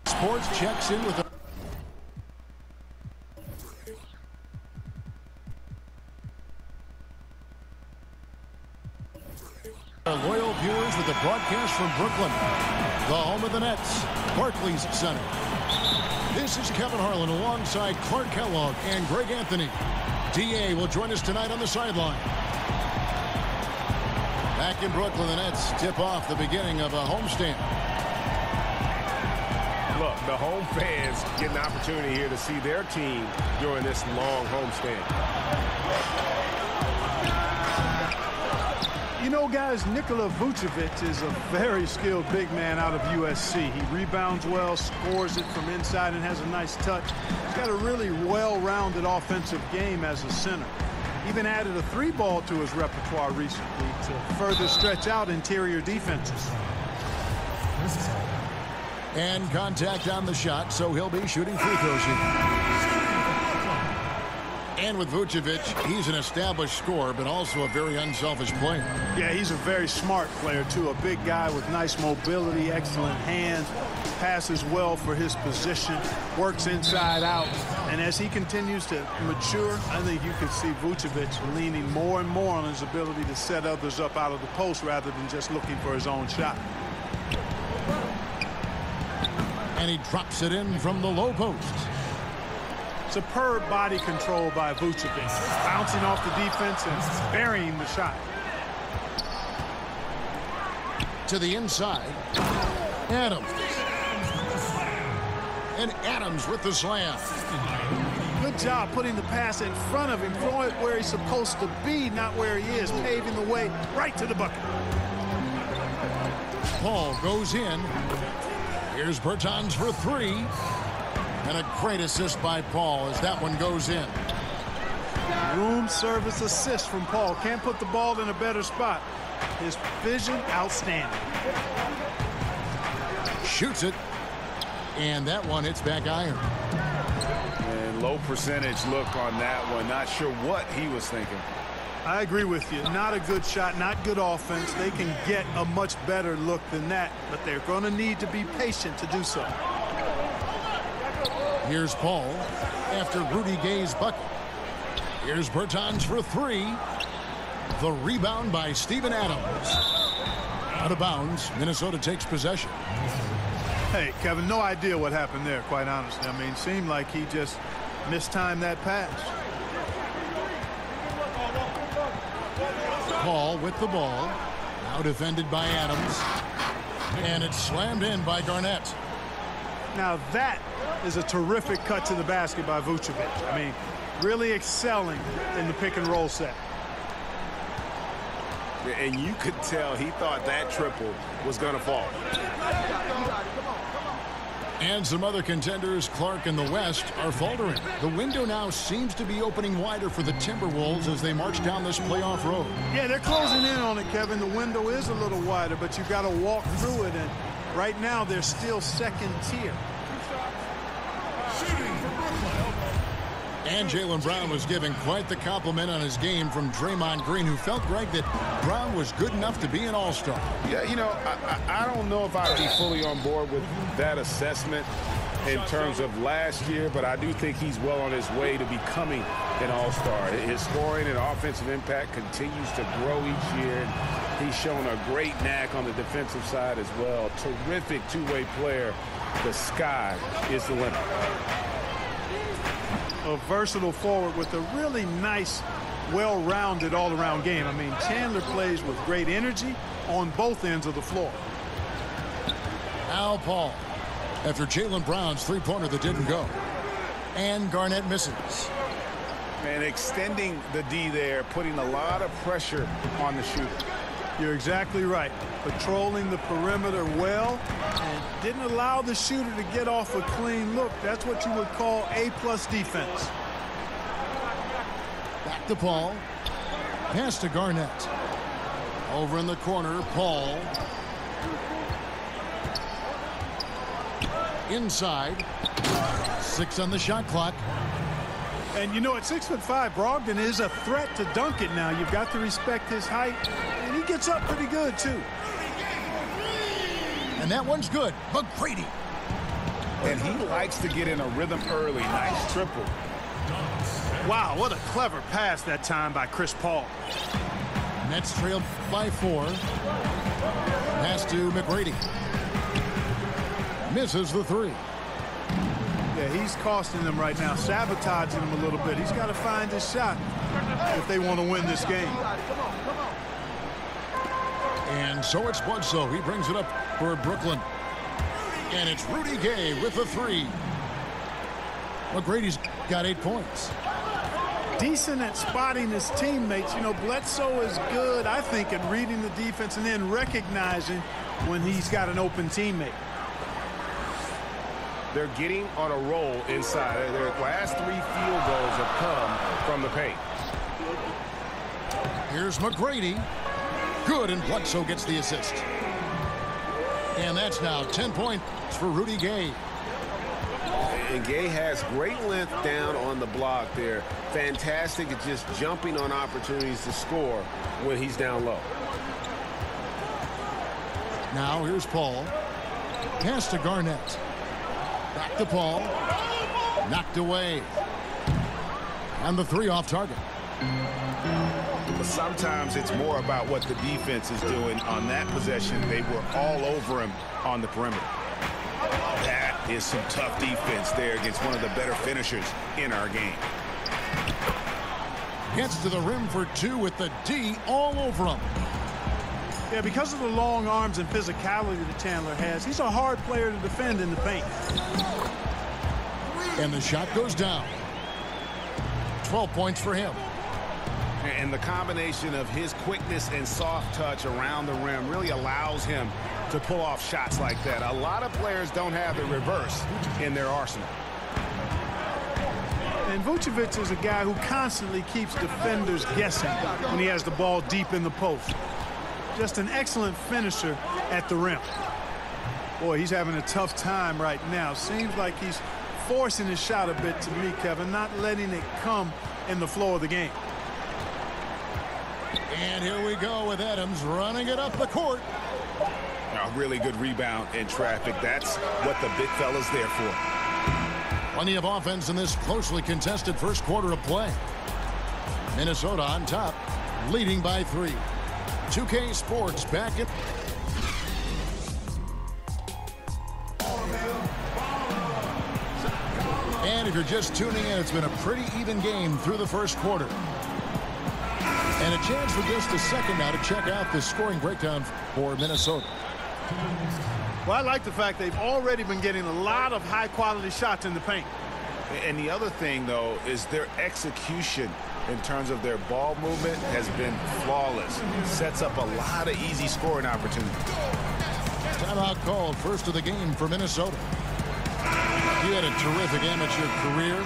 Sports checks in with our loyal viewers with the broadcast from Brooklyn, the home of the Nets, Barclays Center. This is Kevin Harlan alongside Clark Kellogg and Greg Anthony. DA will join us tonight on the sideline. Back in Brooklyn, the Nets tip off the beginning of a homestand. Look, the home fans get an opportunity here to see their team during this long homestand. You know, guys, Nikola Vucevic is a very skilled big man out of USC. He rebounds well, scores it from inside, and has a nice touch. He's got a really well-rounded offensive game as a center. Even added a three-ball to his repertoire recently to further stretch out interior defenses. And contact on the shot, so he'll be shooting free throws here. And with Vucevic, he's an established scorer, but also a very unselfish player. Yeah, he's a very smart player, too. A big guy with nice mobility, excellent hands, passes well for his position, works inside out. And as he continues to mature, I think you can see Vucevic leaning more and more on his ability to set others up out of the post rather than just looking for his own shot. And he drops it in from the low post. Superb body control by Vucevic, bouncing off the defense and burying the shot. To the inside, Adams. And Adams with the slam. Good job putting the pass in front of him, throwing it where he's supposed to be, not where he is, paving the way right to the bucket. Paul goes in. Here's Bertans for three. And a great assist by Paul as that one goes in. Room service assist from Paul. Can't put the ball in a better spot. His vision, outstanding. Shoots it. And that one hits back iron. And low percentage look on that one. Not sure what he was thinking. I agree with you. Not a good shot, not good offense. They can get a much better look than that, but they're going to need to be patient to do so. Here's Paul after Rudy Gay's bucket. Here's Bertans for three. The rebound by Steven Adams. Out of bounds, Minnesota takes possession. Hey, Kevin, no idea what happened there, quite honestly. I mean, seemed like he just mistimed that pass. Paul with the ball. Now defended by Adams. And it's slammed in by Garnett. Now that is a terrific cut to the basket by Vucevic. I mean, really excelling in the pick and roll set. And you could tell he thought that triple was going to fall. And some other contenders, Clark and the West, are faltering. The window now seems to be opening wider for the Timberwolves as they march down this playoff road. Yeah, they're closing in on it, Kevin. The window is a little wider, but you've got to walk through it. And right now, they're still second tier. And Jaylen Brown was giving quite the compliment on his game from Draymond Green, who felt, Greg, that Brown was good enough to be an all-star. Yeah, you know, I don't know if I'd be fully on board with that assessment in terms of last year, but I do think he's well on his way to becoming an all-star. His scoring and offensive impact continues to grow each year. He's shown a great knack on the defensive side as well. Terrific two-way player. The sky is the limit. A versatile forward with a really nice, well-rounded all-around game. I mean, Chandler plays with great energy on both ends of the floor. Now Paul, after Jaylen Brown's three-pointer that didn't go. And Garnett misses. And extending the D there, putting a lot of pressure on the shooter. You're exactly right. Patrolling the perimeter well and didn't allow the shooter to get off a clean look. That's what you would call A-plus defense. Back to Paul. Pass to Garnett. Over in the corner, Paul. Inside. 6 on the shot clock. And, you know, at 6'5", Brogdon is a threat to dunk it now. You've got to respect his height, and he gets up pretty good, too. And that one's good. McGrady. And he likes to get in a rhythm early. Nice triple. Wow, what a clever pass that time by Chris Paul. Nets trailed by 4. Pass to McGrady. Misses the 3. Yeah, he's costing them right now, sabotaging them a little bit. He's got to find his shot if they want to win this game. And so it's Bledsoe. He brings it up for Brooklyn. And it's Rudy Gay with the 3. McGrady's got 8 points. Decent at spotting his teammates. You know, Bledsoe is good, I think, at reading the defense and then recognizing when he's got an open teammate. They're getting on a roll inside. Their last 3 field goals have come from the paint. Here's McGrady. Good, and Bledsoe gets the assist. And that's now 10 points for Rudy Gay. And Gay has great length down on the block there. Fantastic at just jumping on opportunities to score when he's down low. Now here's Paul. Pass to Garnett. Back to Paul. Knocked away. And the 3 off target. But sometimes it's more about what the defense is doing. On that possession, they were all over him on the perimeter. That is some tough defense there against one of the better finishers in our game. Gets to the rim for 2 with the D all over him. Yeah, because of the long arms and physicality that Chandler has, he's a hard player to defend in the paint. And the shot goes down. 12 points for him. And the combination of his quickness and soft touch around the rim really allows him to pull off shots like that. A lot of players don't have the reverse in their arsenal. And Vucevic is a guy who constantly keeps defenders guessing when he has the ball deep in the post. Just an excellent finisher at the rim. Boy, he's having a tough time right now. Seems like he's forcing his shot a bit to me, Kevin, not letting it come in the flow of the game. And here we go with Adams running it up the court. A really good rebound in traffic. That's what the big fella's there for. Plenty of offense in this closely contested first quarter of play. Minnesota on top, leading by 3. 2K Sports back at... And if you're just tuning in, it's been a pretty even game through the first quarter. And a chance for just a second now to check out the scoring breakdown for Minnesota. Well, I like the fact they've already been getting a lot of high-quality shots in the paint. And the other thing, though, is their execution in terms of their ball movement has been flawless. Sets up a lot of easy scoring opportunities. Timeout called, first of the game for Minnesota. You had a terrific amateur career.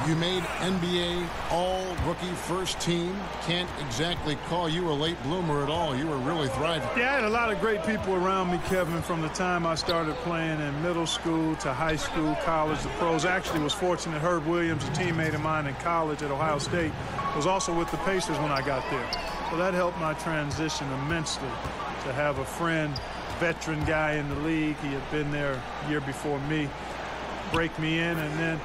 You made NBA all-rookie first team. Can't exactly call you a late bloomer at all. You were really thriving. Yeah, I had a lot of great people around me, Kevin, from the time I started playing in middle school to high school, college, the pros. Actually was fortunate Herb Williams, a teammate of mine in college at Ohio State, was also with the Pacers when I got there. So that helped my transition immensely to have a friend, veteran guy in the league. He had been there a year before me, break me in, and then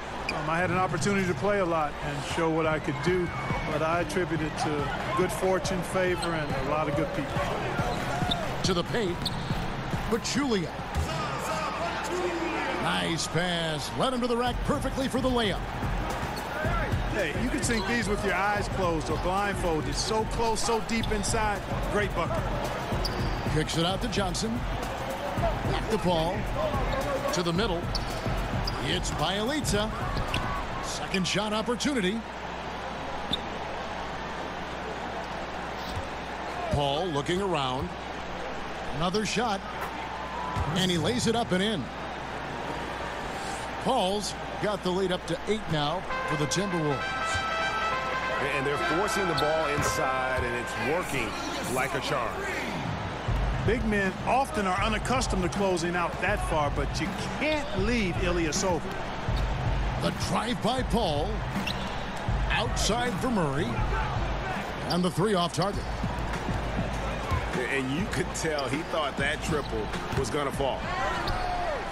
I had an opportunity to play a lot and show what I could do, but I attribute it to good fortune, favor, and a lot of good people. To the paint, Pachulia. Nice pass. Led him to the rack perfectly for the layup. Hey, you can sink these with your eyes closed or blindfolded. So close, so deep inside. Great bucket. Kicks it out to Johnson. Back to Paul. To the middle. It's Bielitsa. Second shot opportunity. Paul looking around. Another shot. And he lays it up and in. Paul's got the lead up to 8 now for the Timberwolves. And they're forcing the ball inside, and it's working like a charm. Big men often are unaccustomed to closing out that far, but you can't leave Ilyasova. The drive by Paul. outside for Murray. And the three off target. And you could tell he thought that triple was going to fall.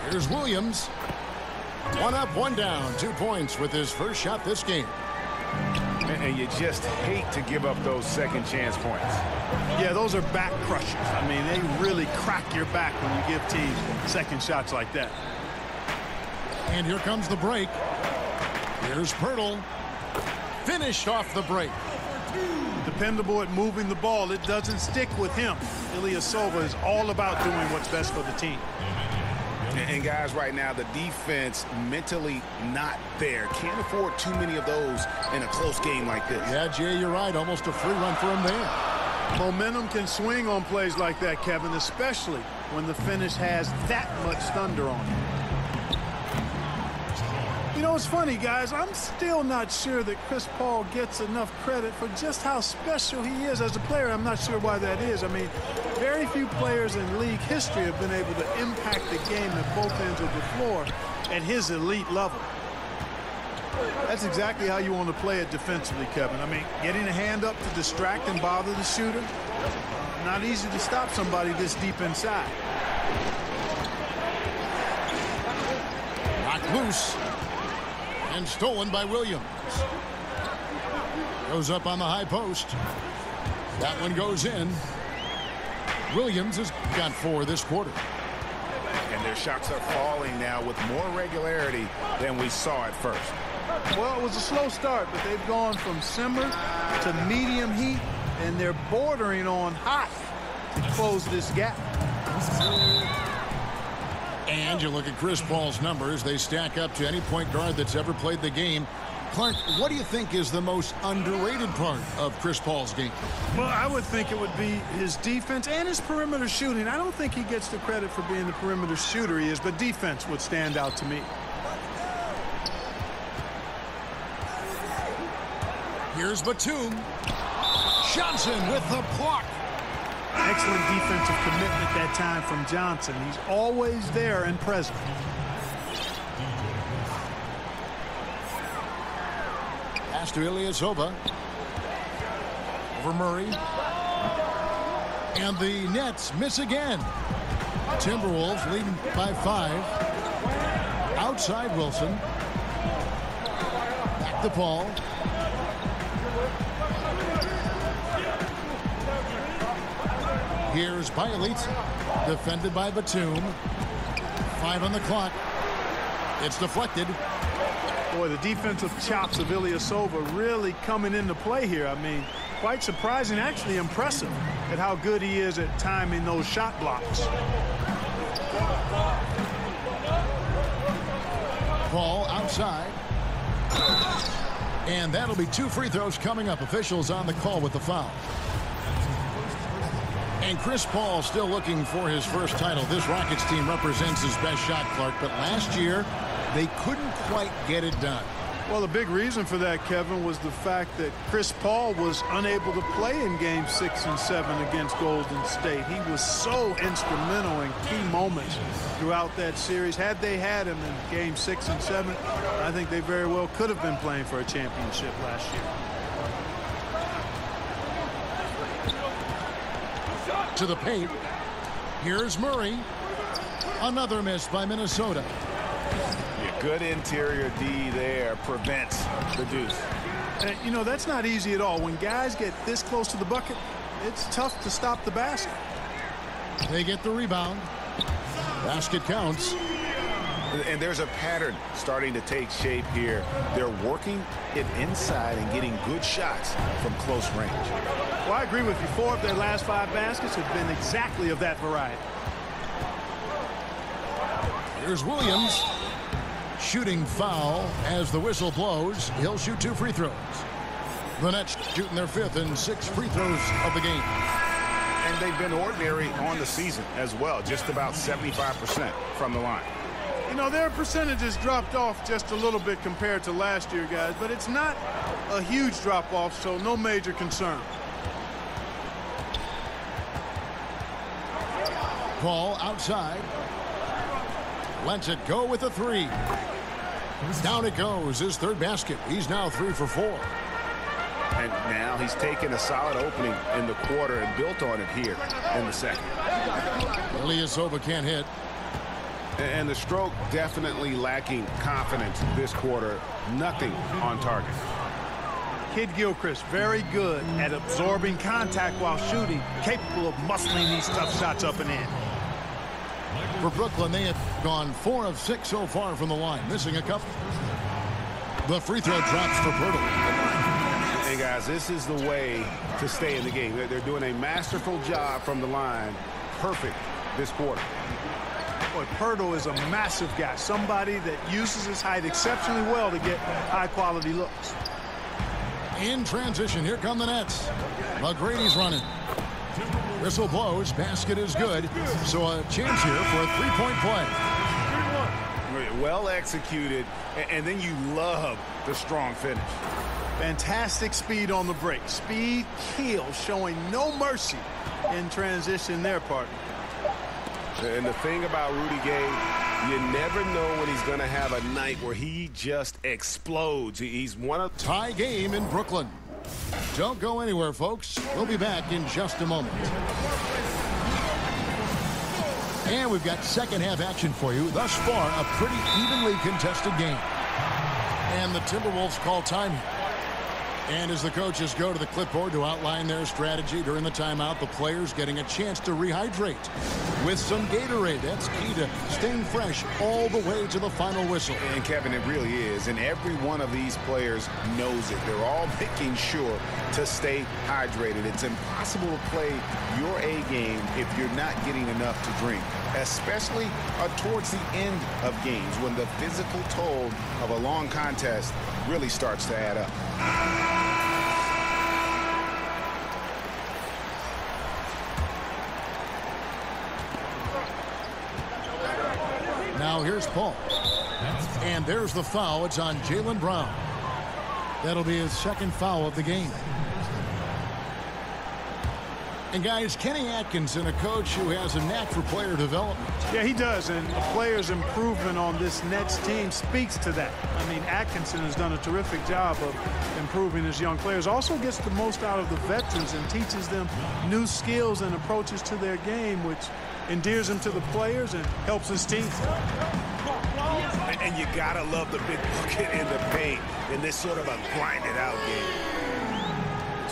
Here's Williams. One up, one down. 2 points with his first shot this game. And you just hate to give up those second chance points. Yeah, those are back crushers. I mean, they really crack your back when you give teams second shots like that. And here comes the break. Here's Pirtle. Finished off the break. Dependable at moving the ball. It doesn't stick with him. Ilyasova is all about doing what's best for the team. And guys, right now, the defense mentally not there. Can't afford too many of those in a close game like this. Yeah, Jay, you're right. Almost a free run for him there. Momentum can swing on plays like that, Kevin, especially when the finish has that much thunder on it. You know, it's funny, guys. I'm still not sure that Chris Paul gets enough credit for just how special he is as a player. I'm not sure why that is. I mean, very few players in league history have been able to impact the game at both ends of the floor at his elite level. That's exactly how you want to play it defensively, Kevin. I mean, getting a hand up to distract and bother the shooter, not easy to stop somebody this deep inside. Knocked loose. And stolen by Williams. Goes up on the high post. That one goes in. Williams has got 4 this quarter. And their shots are falling now with more regularity than we saw at first. Well, it was a slow start, but they've gone from simmer to medium heat, and they're bordering on hot to close this gap. And you look at Chris Paul's numbers, they stack up to any point guard that's ever played the game. Clark, what do you think is the most underrated part of Chris Paul's game? Well, I would think it would be his defense and his perimeter shooting. I don't think he gets the credit for being the perimeter shooter he is, but defense would stand out to me. Here's Batum. Johnson with the block. Excellent defensive commitment that time from Johnson. He's always there and present. Pass to Ilyasova. Over Murray. And the Nets miss again. Timberwolves leading by 5. Outside Wilson. Back to Paul. Here's Bielitsa, defended by Batum. 5 on the clock. It's deflected. Boy, the defensive chops of Ilyasova really coming into play here. I mean, quite surprising, actually impressive at how good he is at timing those shot blocks. Paul outside. And that'll be 2 free throws coming up. Officials on the call with the foul. And Chris Paul still looking for his first title. This Rockets team represents his best shot, Clark, but last year they couldn't quite get it done. Well, the big reason for that, Kevin, was the fact that Chris Paul was unable to play in Game 6 and 7 against Golden State. He was so instrumental in key moments throughout that series. Had they had him in Game 6 and 7, I think they very well could have been playing for a championship last year. To the paint. Here's Murray. Another miss by Minnesota. Yeah, good interior D there prevents the deuce. And, you know, that's not easy at all. When guys get this close to the bucket, it's tough to stop the basket. They get the rebound. Basket counts. And there's a pattern starting to take shape here. They're working it inside and getting good shots from close range. Well, I agree with you. 4 of their last 5 baskets have been exactly of that variety. Here's Williams. Shooting foul as the whistle blows. He'll shoot 2 free throws. The Nets shooting their 5th and 6th free throws of the game. And they've been ordinary on the season as well. Just about 75% from the line. You know, their percentages dropped off just a little bit compared to last year, guys, but it's not a huge drop-off, so no major concern. Paul outside. Lets it go with a 3. Down it goes, his 3rd basket. He's now 3 for 4. And now he's taken a solid opening in the quarter and built on it here in the second. Ilyasova can't hit. And the stroke definitely lacking confidence this quarter. Nothing on target. Kid Gilchrist, very good at absorbing contact while shooting, capable of muscling these tough shots up and in. For Brooklyn, they have gone 4 of 6 so far from the line, missing a couple. The free throw drops for Pirtle. Hey, guys, this is the way to stay in the game. They're doing a masterful job from the line. Perfect this quarter. Boy, Pirtle is a massive guy, somebody that uses his height exceptionally well to get high-quality looks. In transition, here come the Nets. McGrady's running. Whistle blows, basket is good. So a chance here for a three-point play. Well executed, and then you love the strong finish. Fantastic speed on the break. Speed kills, showing no mercy in transition there, partner. And the thing about Rudy Gay, you never know when he's going to have a night where he just explodes. He's one of... Tie game in Brooklyn. Don't go anywhere, folks. We'll be back in just a moment. And we've got second half action for you. Thus far, a pretty evenly contested game. And the Timberwolves call time here. And as the coaches go to the clipboard to outline their strategy during the timeout, the players getting a chance to rehydrate with some Gatorade. That's key to staying fresh all the way to the final whistle. And Kevin, it really is. And every one of these players knows it. They're all making sure to stay hydrated. It's impossible to play your A game if you're not getting enough to drink, especially towards the end of games when the physical toll of a long contest really starts to add up. Now here's Paul. And there's the foul. It's on Jaylen Brown. That'll be his second foul of the game. And guys, Kenny Atkinson, a coach who has a knack for player development. Yeah, he does, and the player's improvement on this Nets team speaks to that. I mean, Atkinson has done a terrific job of improving his young players. Also gets the most out of the veterans and teaches them new skills and approaches to their game, which endears him to the players and helps his team. And you gotta love the big bucket in the paint in this sort of a grinded-out game.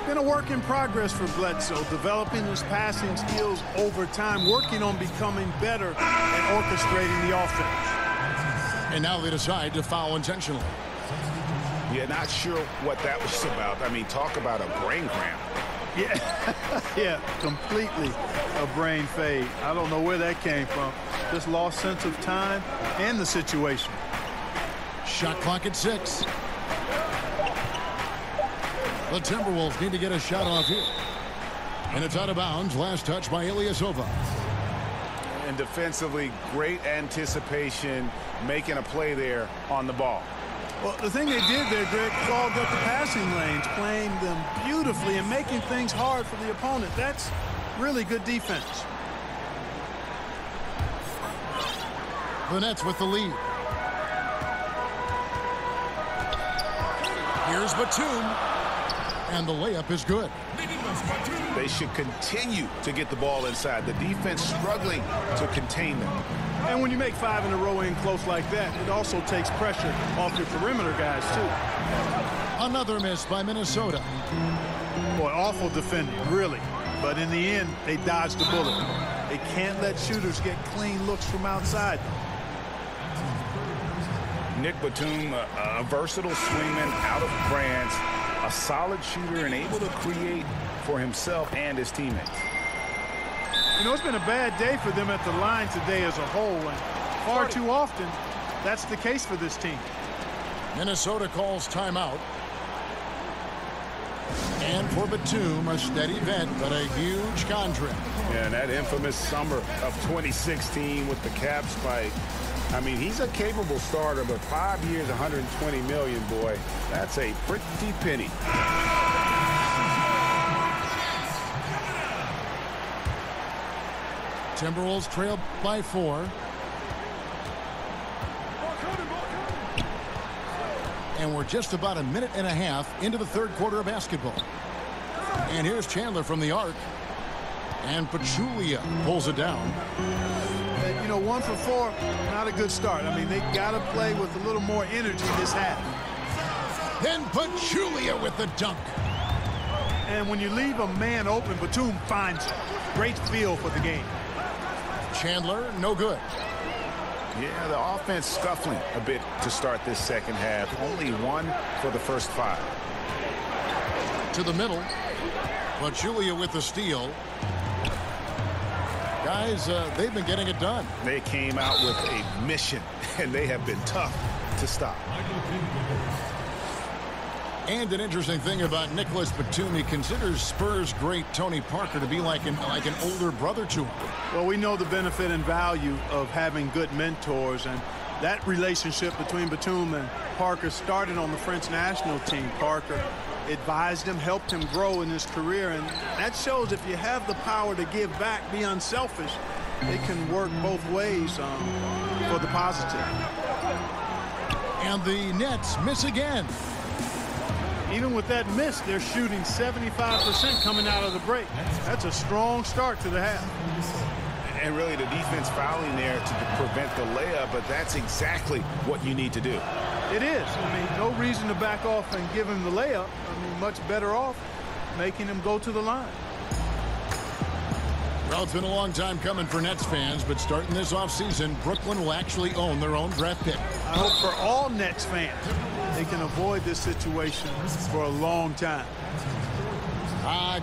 Been a work in progress for Bledsoe, developing his passing skills over time, working on becoming better at orchestrating the offense. And now they decide to foul intentionally. Yeah, not sure what that was about. I mean, talk about a brain cramp. Yeah, yeah, completely a brain fade. I don't know where that came from. Just lost sense of time and the situation. Shot clock at 6. The Timberwolves need to get a shot off here. And it's out of bounds. Last touch by Ilyasova. And defensively, great anticipation, making a play there on the ball. Well, the thing they did there, Greg, clogged up the passing lanes, playing them beautifully and making things hard for the opponent. That's really good defense. The Nets with the lead. Here's Batum. And the layup is good. They should continue to get the ball inside. The defense struggling to contain them. And when you make 5 in a row in close like that, it also takes pressure off your perimeter guys, too. Another miss by Minnesota. Boy, awful defending, really. But in the end, they dodged the bullet. They can't let shooters get clean looks from outside. Nick Batum, a versatile swingman out of France. A solid shooter and able to create for himself and his teammates. You know, it's been a bad day for them at the line today as a whole, and far too often that's the case for this team. Minnesota calls timeout. And for Batum, a steady vet, but a huge contract. Yeah, and that infamous summer of 2016 with the cap spike. I mean, he's a capable starter, but 5 years, $120 million, boy, that's a pretty penny. Timberwolves trail by 4. And we're just about a minute and a half into the third quarter of basketball. And here's Chandler from the arc. And Pachulia pulls it down. You know, 1 for 4, not a good start. I mean, they got to play with a little more energy this half. Then Pachulia with the dunk. And when you leave a man open, Batum finds it. Great feel for the game. Chandler, no good. Yeah, the offense scuffling a bit to start this second half. Only 1 for the first 5. To the middle. Pachulia with the steal. Guys, they've been getting it done. They came out with a mission, and they have been tough to stop. And an interesting thing about Nicholas Batum, he considers Spurs great Tony Parker to be like an older brother to him. Well, we know the benefit and value of having good mentors, and that relationship between Batum and Parker started on the French national team. Parker advised him, helped him grow in his career, and that shows if you have the power to give back, be unselfish, it can work both ways for the positive. And the Nets miss again. Even with that miss, they're shooting 75% coming out of the break. That's a strong start to the half. And really the defense fouling there to prevent the layup, but that's exactly what you need to do. It is. I mean, no reason to back off and give him the layup. I mean, much better off making him go to the line. Well, it's been a long time coming for Nets fans, but starting this offseason, Brooklyn will actually own their own draft pick. I hope for all Nets fans, they can avoid this situation for a long time.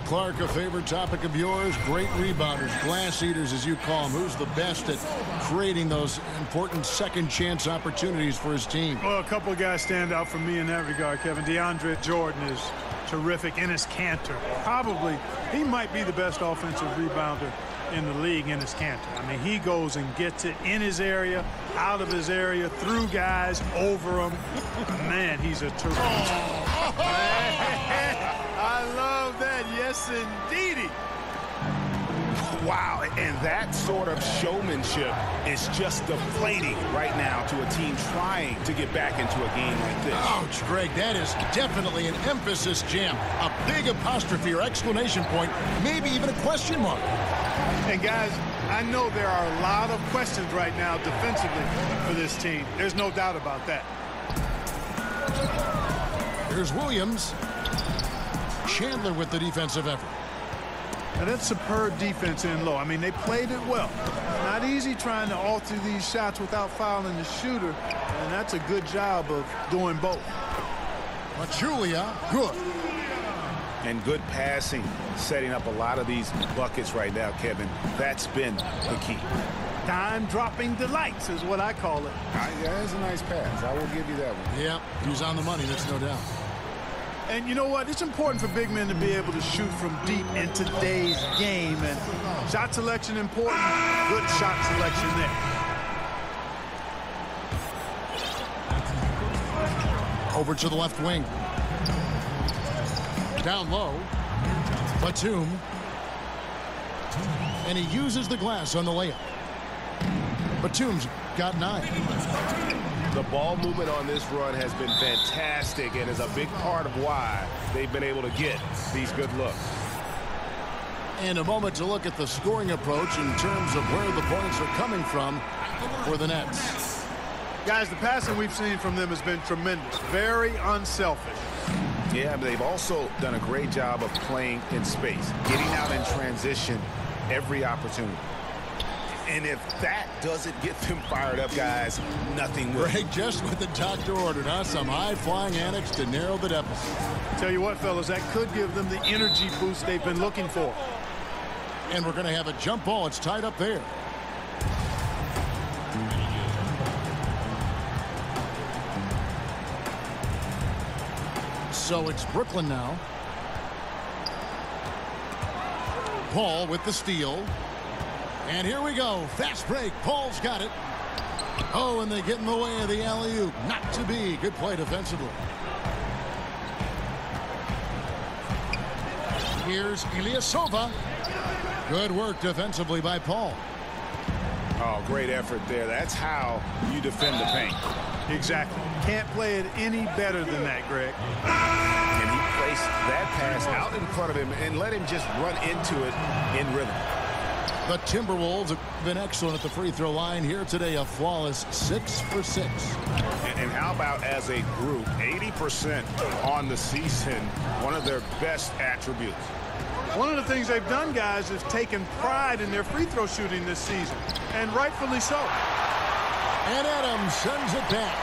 Clark, a favorite topic of yours. Great rebounders, glass eaters, as you call them. Who's the best at creating those important second chance opportunities for his team? Well, a couple of guys stand out for me in that regard, Kevin. DeAndre Jordan is terrific. Enes Kanter, probably, he might be the best offensive rebounder in the league. Enes Kanter. I mean, he goes and gets it in his area, out of his area, through guys, over them. Man, he's a terrific. I love that. Yes, indeedy. Wow, and that sort of showmanship is just deflating right now to a team trying to get back into a game like this. Ouch, Greg, that is definitely an emphasis jam. A big apostrophe or exclamation point, maybe even a question mark. And guys, I know there are a lot of questions right now defensively for this team. There's no doubt about that. Here's Williams. Chandler with the defensive effort. Now that's superb defense in low. I mean, they played it well. Not easy trying to alter these shots without fouling the shooter, and that's a good job of doing both. Pachulia, good. And good passing, setting up a lot of these buckets right now, Kevin. That's been the key. Time-dropping delights is what I call it. That's a nice pass. I will give you that one. Yeah, he's on the money, that's no doubt. And you know what? It's important for big men to be able to shoot from deep in today's game. And shot selection important. Good shot selection there. Over to the left wing. Down low. Batum. And he uses the glass on the layup. Batum's got 9. The ball movement on this run has been fantastic and is a big part of why they've been able to get these good looks. And a moment to look at the scoring approach in terms of where the points are coming from for the Nets. Guys, the passing we've seen from them has been tremendous. Very unselfish. Yeah, but they've also done a great job of playing in space, getting out in transition every opportunity. And if that doesn't get them fired up, guys, nothing will. Greg, just what the doctor ordered, huh? Some high-flying annex to narrow the deficit. Tell you what, fellas, that could give them the energy boost they've been looking for. And we're going to have a jump ball. It's tied up there. So it's Brooklyn now. Paul with the steal. And here we go. Fast break. Paul's got it. Oh, and they get in the way of the alley-oop. Not to be. Good play defensively. Here's Ilyasova. Good work defensively by Paul. Oh, great effort there. That's how you defend the paint. Exactly. Can't play it any better than that, Greg. And he placed that pass out in front of him and let him just run into it in rhythm. The Timberwolves have been excellent at the free throw line here today, a flawless 6 for 6. And how about as a group, 80% on the season, one of their best attributes. One of the things they've done, guys, is taken pride in their free throw shooting this season, and rightfully so. And Adams sends it back.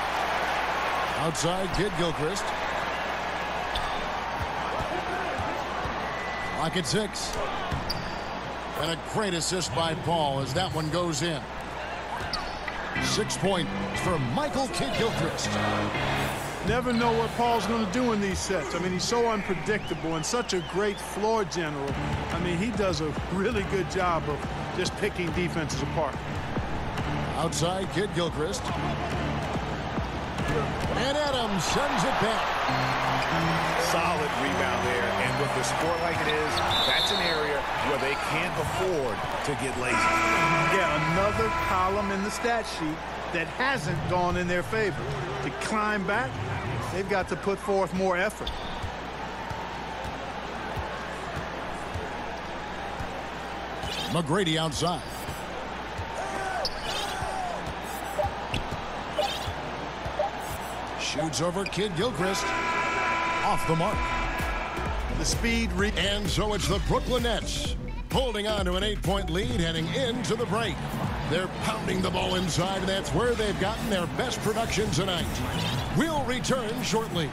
Outside, Kid Gilchrist. Clock at 6. And a great assist by Paul as that one goes in. 6 points for Michael Kid Gilchrist. Never know what Paul's going to do in these sets. I mean, he's so unpredictable and such a great floor general. I mean, he does a really good job of just picking defenses apart. Outside, Kid Gilchrist. And Adams sends it back. Solid rebound there. And with the score like it is, that's an area where they can't afford to get lazy. Yeah, another column in the stat sheet that hasn't gone in their favor. To climb back, they've got to put forth more effort. McGrady outside. Shoots over Kid Gilchrist. Off the mark. The speed. And so it's the Brooklyn Nets holding on to an 8-point lead heading into the break. They're pounding the ball inside, and that's where they've gotten their best production tonight. We'll return shortly.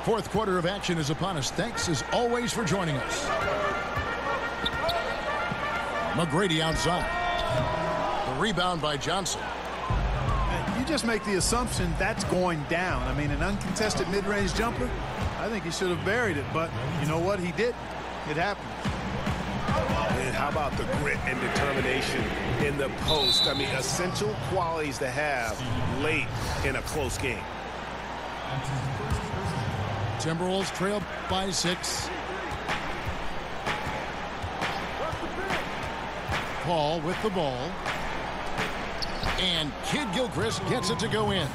Fourth quarter of action is upon us. Thanks, as always, for joining us. McGrady outside. The rebound by Johnson. You just make the assumption that's going down. I mean, an uncontested mid-range jumper, I think he should have buried it, but you know what? He did. It happened. And how about the grit and determination in the post? I mean, essential qualities to have late in a close game. Timberwolves trail by 6. Paul with the ball. And Kid Gilchrist gets it to go in.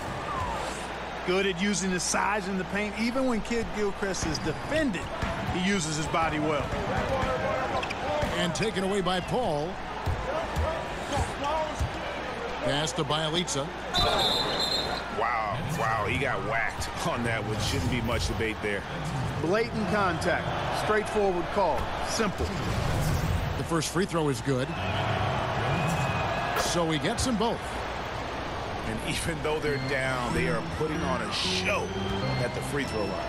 Good at using his size in the paint. Even when Kid Gilchrist is defended, he uses his body well. And taken away by Paul. Pass to Bielitsa. Wow, he got whacked on that one. Shouldn't be much debate there. Blatant contact. Straightforward call. Simple. The first free throw is good. So he gets them both. And even though they're down, they are putting on a show at the free throw line.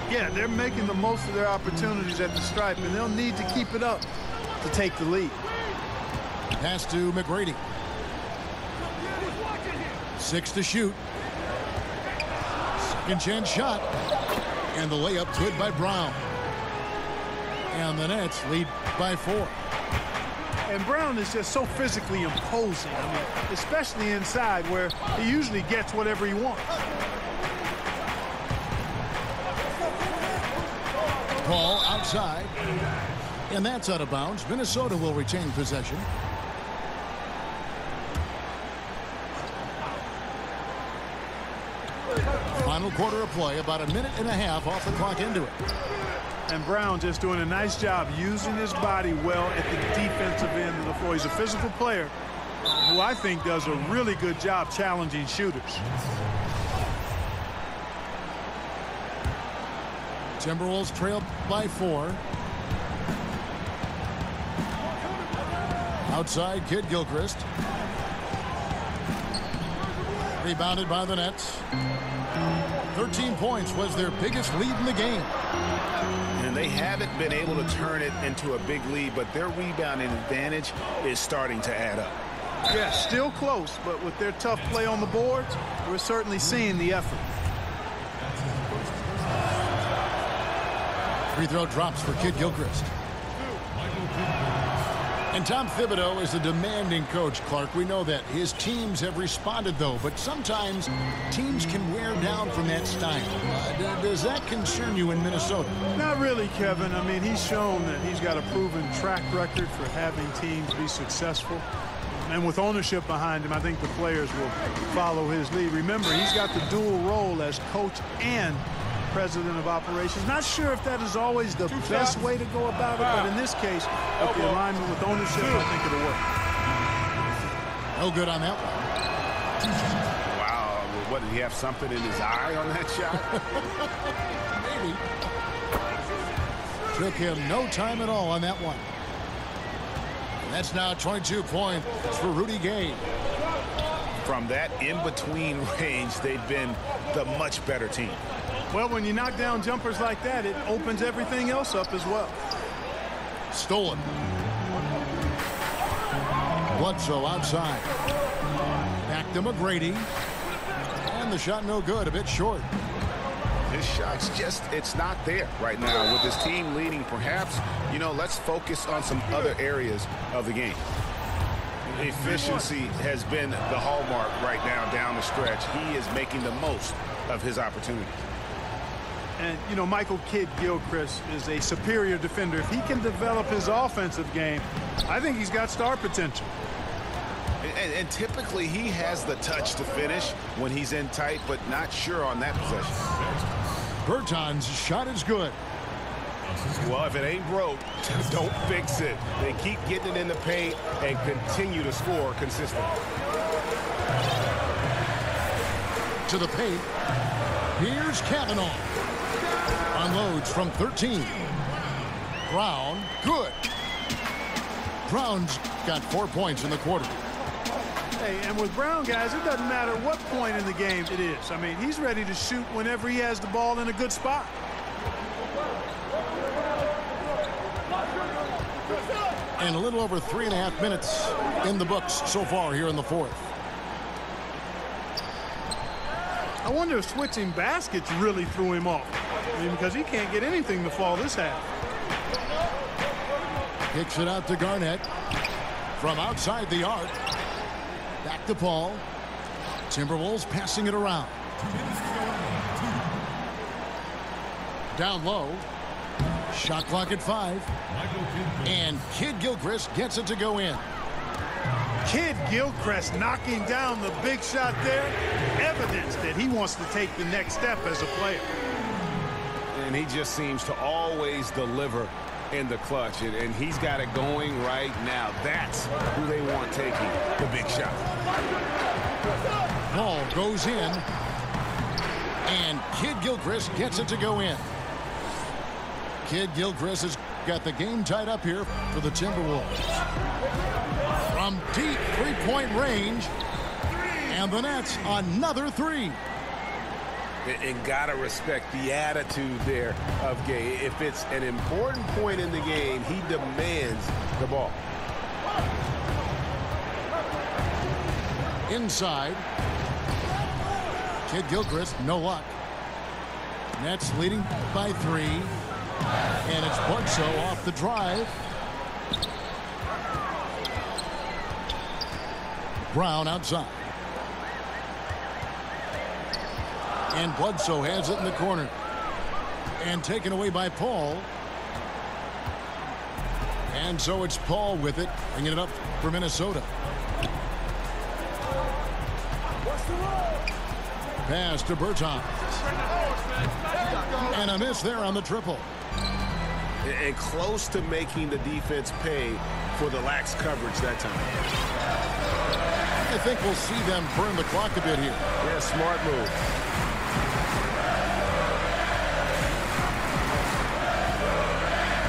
Yeah, they're making the most of their opportunities at the stripe, and they'll need to keep it up to take the lead. Pass to McGrady. 6 to shoot. Second chance shot. And the layup good by Brown. And the Nets lead by 4. And Brown is just so physically imposing. I mean, especially inside where he usually gets whatever he wants. Paul outside. And that's out of bounds. Minnesota will retain possession. Final quarter of play, about a minute and a half off the clock into it. And Brown just doing a nice job using his body well at the defensive end of the floor. He's a physical player who I think does a really good job challenging shooters. Timberwolves trail by 4. Outside, Kid Gilchrist. Rebounded by the Nets. 13 points was their biggest lead in the game. And they haven't been able to turn it into a big lead, but their rebounding advantage is starting to add up. Yeah, still close, but with their tough play on the boards, we're certainly seeing the effort. Free throw drops for Kid Gilchrist. And Tom Thibodeau is a demanding coach, Clark. We know that. His teams have responded, though, but sometimes teams can wear down from that style. Does that concern you in Minnesota? Not really, Kevin. I mean, he's shown that he's got a proven track record for having teams be successful. And with ownership behind him, I think the players will follow his lead. Remember, he's got the dual role as coach and president of operations. Not sure if that is always the best way to go about it, but in this case, with the alignment with ownership, I think it'll work. No good on that one. Wow, what, did he have something in his eye on that shot? Maybe. Took him no time at all on that one. And that's now 22 points for Rudy Gay. From that in-between range, they've been the much better team. Well, when you knock down jumpers like that, it opens everything else up as well. Stolen. Bledsoe outside. Back to McGrady. And the shot no good, a bit short. His shot's just, it's not there right now. With his team leading, perhaps, you know, let's focus on some other areas of the game. Efficiency has been the hallmark right now down the stretch. He is making the most of his opportunities. And, you know, Michael Kidd-Gilchrist is a superior defender. If he can develop his offensive game, I think he's got star potential. And typically he has the touch to finish when he's in tight, but not sure on that possession. Berton's shot is good. Well, if it ain't broke, don't fix it. They keep getting it in the paint and continue to score consistently. To the paint. Here's Kavanaugh. Unloads from 13. Brown, good. Brown's got 4 points in the quarter. Hey, and with Brown, guys, it doesn't matter what point in the game it is. I mean, he's ready to shoot whenever he has the ball in a good spot. And a little over 3.5 minutes in the books so far here in the fourth. I wonder if switching baskets really threw him off. I mean, because he can't get anything to fall this half. Kicks it out to Garnett. From outside the arc. Back to Paul. Timberwolves passing it around. Down low. Shot clock at 5. And Kidd-Gilchrist gets it to go in. Kidd-Gilchrist knocking down the big shot there. Evidence that he wants to take the next step as a player. And he just seems to always deliver in the clutch. And he's got it going right now. That's who they want taking the big shot. Ball goes in. And Kidd-Gilchrist gets it to go in. Kidd-Gilchrist has got the game tied up here for the Timberwolves. From deep three-point range. And the Nets another three. And gotta respect the attitude there of Gay. If it's an important point in the game, he demands the ball. Inside. Kidd-Gilchrist, no luck. Nets leading by 3. And it's Bledsoe off the drive. Brown outside. And Bledsoe has it in the corner. And taken away by Paul. And so it's Paul with it, bringing it up for Minnesota. Pass to Bertans. And a miss there on the triple. And close to making the defense pay for the lax coverage that time. I think we'll see them burn the clock a bit here. Yeah, smart move.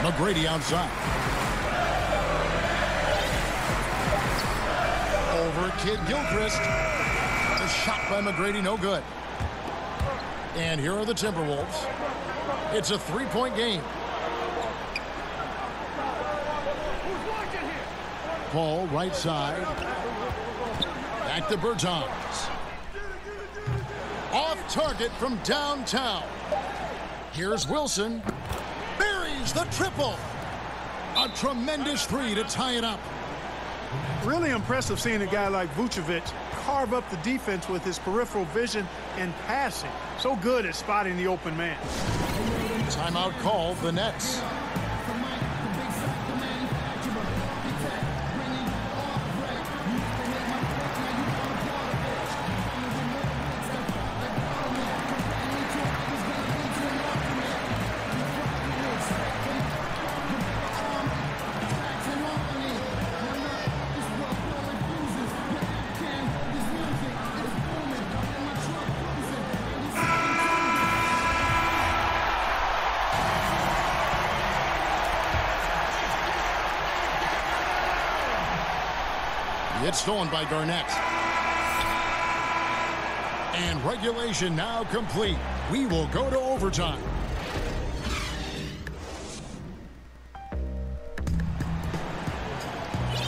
McGrady outside. Over Kidd-Gilchrist. The shot by McGrady, no good. And here are the Timberwolves. It's a three-point game. Paul, right side. Back to Bertans. Off target from downtown. Here's Wilson. Buries the triple. A tremendous three to tie it up. Really impressive seeing a guy like Vucevic carve up the defense with his peripheral vision and passing. So good at spotting the open man. Timeout called, the Nets. It's stolen by Garnett. And regulation now complete. We will go to overtime.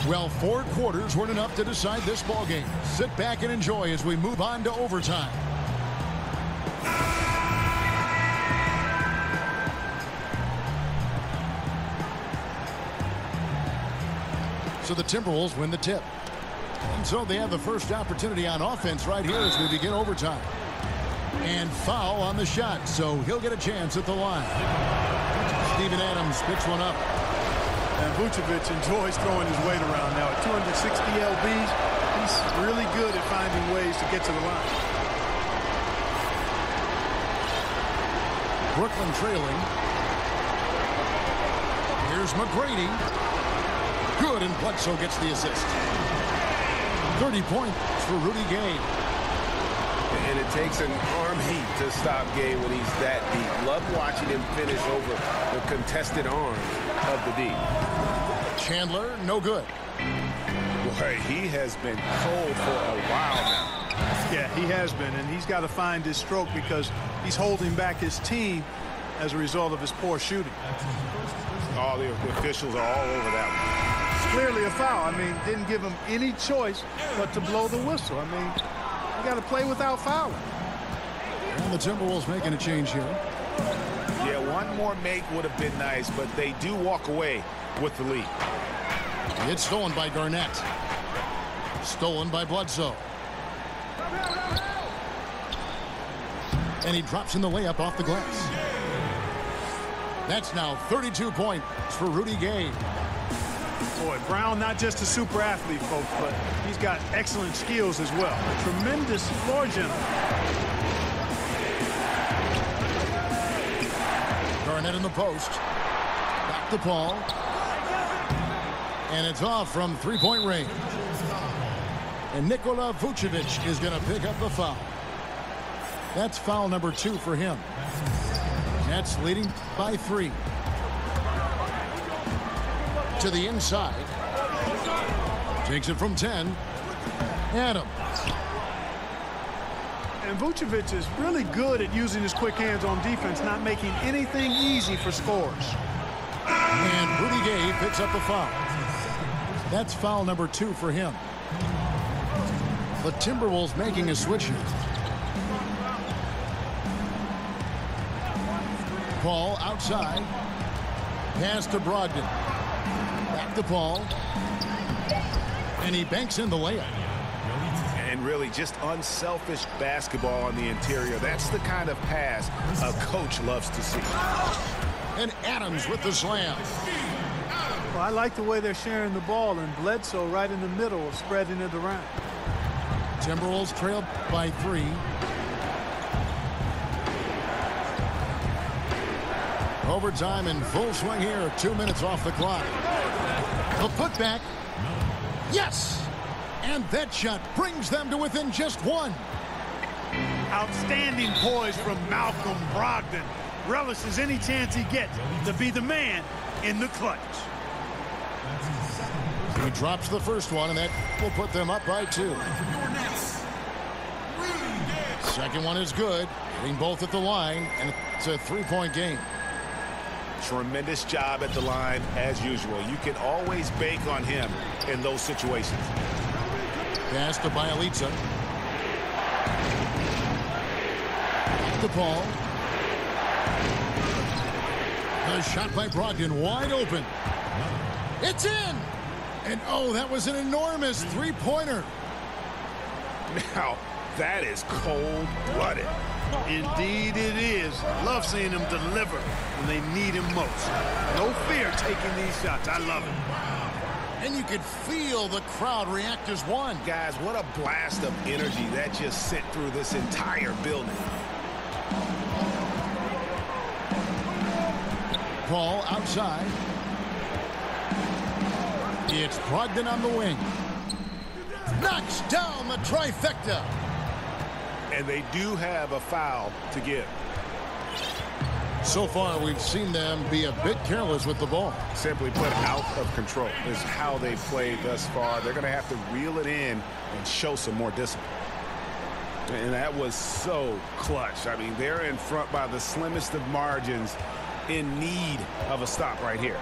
Well, 4 quarters weren't enough to decide this ballgame. Sit back and enjoy as we move on to overtime. So the Timberwolves win the tip. And so they have the first opportunity on offense right here as we begin overtime. And foul on the shot, so he'll get a chance at the line. Steven Adams picks one up. And Vucevic enjoys throwing his weight around now. At 260 lbs, he's really good at finding ways to get to the line. Brooklyn trailing. Here's McGrady. Good, and Bledsoe gets the assist. 30 points for Rudy Gay. And it takes an army to stop Gay when he's that deep. Love watching him finish over the contested arms of the deep. Chandler, no good. Boy, he has been cold for a while now. Yeah, he has been, and he's got to find his stroke because he's holding back his team as a result of his poor shooting. All the officials are all over that one. It's clearly a foul. I mean, didn't give him any choice but to blow the whistle. I mean, you got to play without fouling. And the Timberwolves making a change here. Yeah, one more make would have been nice, but they do walk away with the lead. It's stolen by Garnett. Stolen by Bledsoe. And he drops in the layup off the glass. That's now 32 points for Rudy Gay. Boy, Brown not just a super athlete, folks, but he's got excellent skills as well. Tremendous floor general. Garnett in the post. Back to Paul. And it's off from three-point range. And Nikola Vucevic is going to pick up the foul. That's foul number 2 for him. Nets leading by 3. To the inside. Takes it from 10. Adams. And Vucevic is really good at using his quick hands on defense, not making anything easy for scores. And Rudy Gay picks up the foul. That's foul number 2 for him. The Timberwolves making a switch here. Paul outside. Pass to Brogdon. Back to Paul. And he banks in the layup. And really just unselfish basketball on the interior. That's the kind of pass a coach loves to see. And Adams with the slam. Well, I like the way they're sharing the ball, and Bledsoe right in the middle of spreading it around. Timberwolves trail by 3. Overtime in full swing here. 2 minutes off the clock. The putback. Yes! And that shot brings them to within just 1. Outstanding poise from Malcolm Brogdon. Relishes any chance he gets to be the man in the clutch. He drops the first one, and that will put them up by 2. Second one is good. Hitting both at the line, and it's a 3-point game. Tremendous job at the line, as usual. You can always bank on him in those situations. Pass to Bialica. Back to Paul. A shot by Brogdon, wide open. It's in! And oh, that was an enormous 3-pointer. Now, that is cold-blooded. Indeed it is. Love seeing him deliver when they need him most. No fear taking these shots. I love it. And you could feel the crowd react as one. Guys, what a blast of energy that just sent through this entire building. Paul outside. It's Brogdon on the wing. Knocks down the trifecta. And they do have a foul to give. So far, we've seen them be a bit careless with the ball. Simply put, out of control is how they've played thus far. They're going to have to reel it in and show some more discipline. And that was so clutch. I mean, they're in front by the slimmest of margins, in need of a stop right here.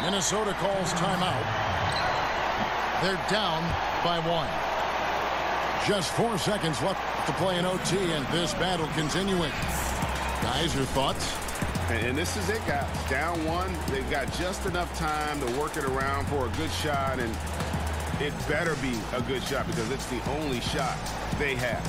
Minnesota calls timeout. They're down by 1. Just 4 seconds left to play in OT, and this battle continuing. Guys, your thoughts? And this is it, guys. Down 1. They've got just enough time to work it around for a good shot, and it better be a good shot because it's the only shot they have.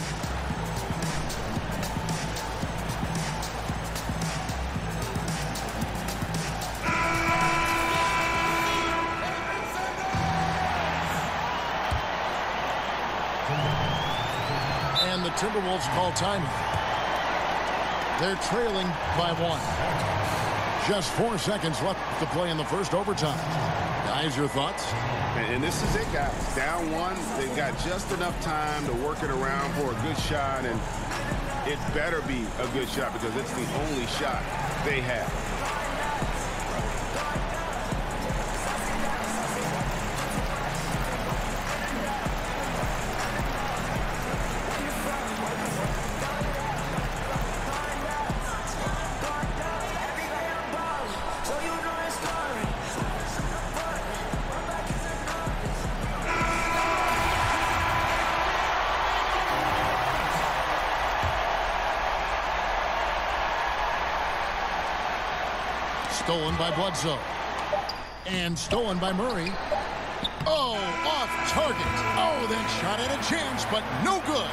And the Timberwolves call timeout. They're trailing by 1. Just 4 seconds left to play in the first overtime. Guys, your thoughts? And this is it, guys. Down 1. They've got just enough time to work it around for a good shot, and it better be a good shot because it's the only shot they have. Stolen by Bledsoe. And stolen by Murray. Oh, off target. Oh, that shot had a chance, but no good.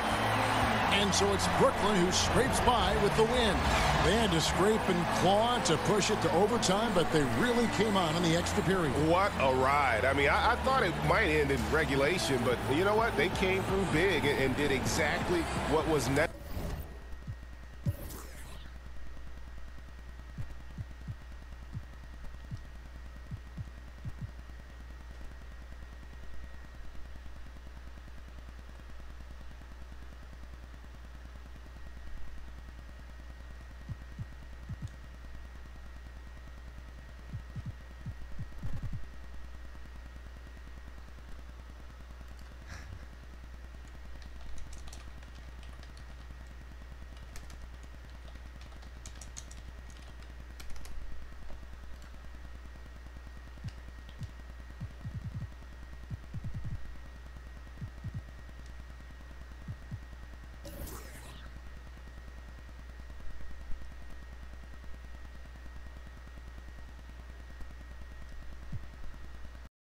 And so it's Brooklyn who scrapes by with the win. They had to scrape and claw to push it to overtime, but they really came on in the extra period. What a ride. I mean, I thought it might end in regulation, but you know what? They came through big and did exactly what was necessary.